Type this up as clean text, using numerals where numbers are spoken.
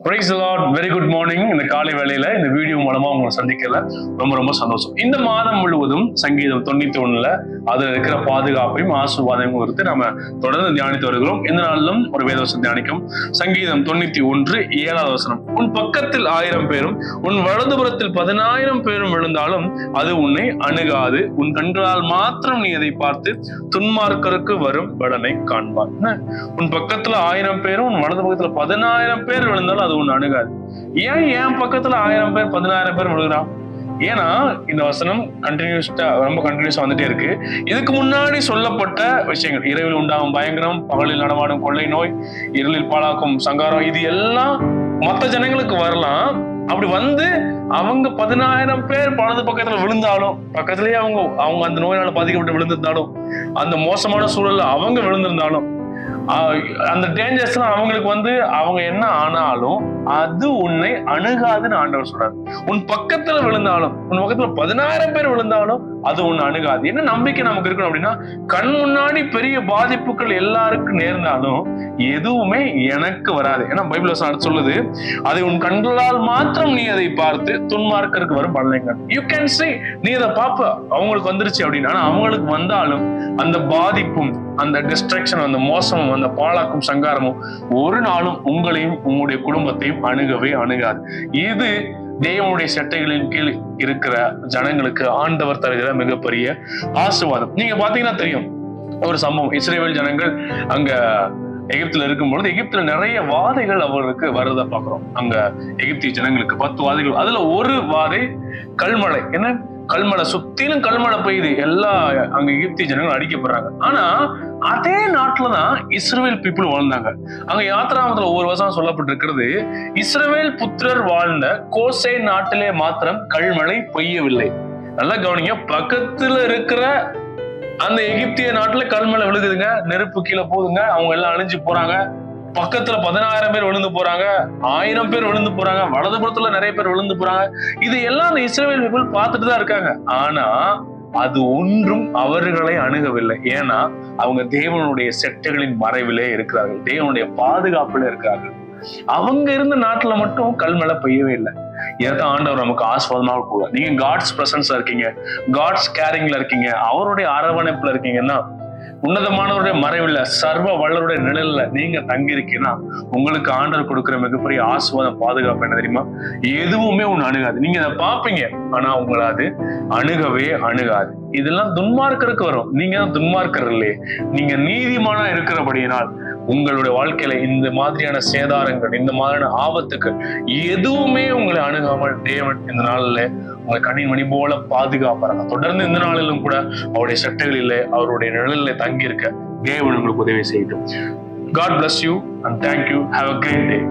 Praise the Lord. Very good morning. இந்த காலை வேளையில இந்த வீடியோ மூலமா உங்களை சந்திக்கல ரொம்ப ரொம்ப சந்தோஷம். இந்த மாதம் முழுவதும் சங்கீதம் 91 அதுல இருக்கிற பாதுகாப்பையும் ஆசீர்வாதமும் குறித்து நம்ம தொடர்ந்து தியானித்து வருகிறோம். இந்த நாளிலும் ஒரு வேதவசனம் தியானிக்கும். சங்கீதம் 91 7வது வசனம். உன் பக்கத்தில் 1000 பேரும் உன் வலதுபுறத்தில் 10,000 பேரும் விழுந்தாலும் அது உன்னை அணுகாது. உன் கண்களால் மாத்திரம் நீ அதை பார்த்து துன்மார்க்கருக்கு வரும் பலனை காண்பார். உன் பக்கத்துல 1000 பேரும் உன் வலது பக்கத்துல 10,000 பேர் விழுந்தாலும் அது ஒண்ணு அணுகாது. ஏன் என் பக்கத்துல 1000 பேர் 10,000 பேர் விழுகிறான்? ஏன்னா இந்த வசனம் ரொம்ப கண்டினியூஸா வந்துட்டே இருக்கு. இதுக்கு முன்னாடி சொல்லப்பட்ட விஷயங்கள், இரவில் உண்டாகும் பயங்கரம், பகலில் நடமாடும் கொள்ளை நோய், இருளில் பாழாக்கும் சங்காரம், இது எல்லாம் மற்ற ஜனங்களுக்கு வரலாம். அப்படி வந்து அவங்க 10,000 பேர் பலது பக்கத்துல விழுந்தாலும், பக்கத்திலேயே அவங்க அந்த நோயால பாதிக்கப்பட்டு விழுந்திருந்தாலும், அந்த மோசமான சூழல்ல அவங்க விழுந்திருந்தாலும், அந்த டேஞ்சர்ஸ் எல்லாம் அவங்களுக்கு வந்து அவங்க என்ன ஆனாலும் அது உன்னை அணுகாதுன்னு ஆண்டவர் சொல்றாரு. உன் பக்கத்துல விழுந்தாலும், உன் பக்கத்துல 10,000 பேர் விழுந்தாலும் அது உன்னை அணுகாது. என்ன நம்பிக்கை நமக்கு இருக்கணும் அப்படின்னா, கண் முன்னாடி பெரிய பாதிப்புகள் எல்லாருக்கும் நேர்ந்தாலும் எதுவுமே எனக்கு வராது. ஏன்னா பைபிள் வசனம் சொல்லுது, அதை உன் கண்களால் மாத்திரம் நீ அதை பார்த்து துன்மார்க்கருக்கு வரும் பலனைகள். யூ கேன் see, நீ அதை பாப்ப அவங்களுக்கு வந்துருச்சு அப்படின்னு. ஆனா அவங்களுக்கு வந்தாலும் அந்த பாதிப்பும், அந்த டிஸ்ட்ராக்ஷன், அந்த மோசமும், அந்த பாழாக்கும் சங்காரமும் ஒரு நாளும் உங்களையும் உங்களுடைய குடும்பத்தையும் அணுகவே அணுகாது. இது தேவனுடைய சட்டைகளின் கீழ் இருக்கிற ஜனங்களுக்கு ஆண்டவர் தருகிற மிகப்பெரிய ஆசீர்வாதம். நீங்க பாத்தீங்கன்னா தெரியும் ஒரு சம்பவம். இஸ்ரவேல் ஜனங்கள் அங்க எகிப்துல இருக்கும்பொழுது எகிப்துல நிறைய வாதைகள் அவருக்கு வருவதை பாக்குறோம். அங்க எகிப்திய ஜனங்களுக்கு 10 வாதைகள். அதுல ஒரு வாதை கல்மழை. என்ன கல்மழை, சுத்திலும் கல்மழை பெய்யுது, எல்லா அங்க எகிப்திய ஜனங்கள் அடிக்கப்படுறாங்க. ஆனா அதே நாட்டுலதான் இஸ்ரவேல் பீப்புள் வாழ்ந்தாங்க. அங்க யாத்திராமத்துல ஒவ்வொரு வருஷம் சொல்லப்பட்டிருக்கிறது, இஸ்ரவேல் புத்திரர் வாழ்ந்த கோசே நாட்டிலே மாத்திரம் கல்மழை பெய்யவில்லை. நல்லா கவனிங்க, பக்கத்துல இருக்கிற அந்த எகிப்திய நாட்டுல கல்மழை விழுகுதுங்க, நெருப்பு கீழே போகுதுங்க, அவங்க எல்லாம் அழிஞ்சு போறாங்க. பக்கத்துல 10,000 பேர் விழுந்து போறாங்க, 1000 பேர் விழுந்து போறாங்க, வலதுபுறத்துல நிறைய பேர் விழுந்து போறாங்க. இது எல்லாம் அந்த இஸ்ரவேல் பீப்புள் பார்த்துட்டு தான் இருக்காங்க. ஆனா அது ஒன்றும் அவர்களை அணுகவில்லை. ஏன்னா அவங்க தேவனுடைய செட்டைகளின் மறைவிலே இருக்கிறார்கள், தேவனுடைய பாதுகாப்புல இருக்கிறார்கள். அவங்க இருந்த நாட்டுல மட்டும் கல்மழை பெய்யவே இல்லை. இதான் ஆண்டவர் நமக்கு ஆசீர்வாதமாக கூட. நீங்க காட்ஸ் பிரசன்ஸ்ல இருக்கீங்க, காட்ஸ் கேரிங்ல இருக்கீங்க, அவருடைய அரவணைப்புல இருக்கீங்கன்னா, உன்னதமானவருடைய மறைவில் சர்வ வல்லருடைய நிழல்ல நீங்க தங்கி இருக்கீங்கன்னா, உங்களுக்கு ஆண்டவர் கொடுக்கிற மிகப்பெரிய ஆசீர்வாதம், பாதுகாப்பு என்ன தெரியுமா? எதுவுமே ஒண்ணு அணுகாது. நீங்க அதை பார்ப்பீங்க, ஆனா உங்களை அது அணுகவே அணுகாது. இதெல்லாம் துன்மார்க்கருக்கு வரும். நீங்க தான் துன்மார்க்கர் இல்லையே, நீங்க நீதிமானா இருக்கிறபடியினால் உங்களுடைய வாழ்க்கையில இந்த மாதிரியான சேதாரங்கள், இந்த மாதிரியான ஆபத்துக்கள் எதுவுமே உங்களை அணுகாமல் தேவன் இந்த நாளில் உங்களை கண்ணின் மணி போல பாதுகாப்பாங்க. தொடர்ந்து இந்த நாளிலும் கூட அவருடைய சட்டைகளிலே, அவருடைய நிழலில் தங்கி இருக்க தேவன் உங்களுக்கு உதவி செய்யட்டும். God bless you and thank you. Have a great day.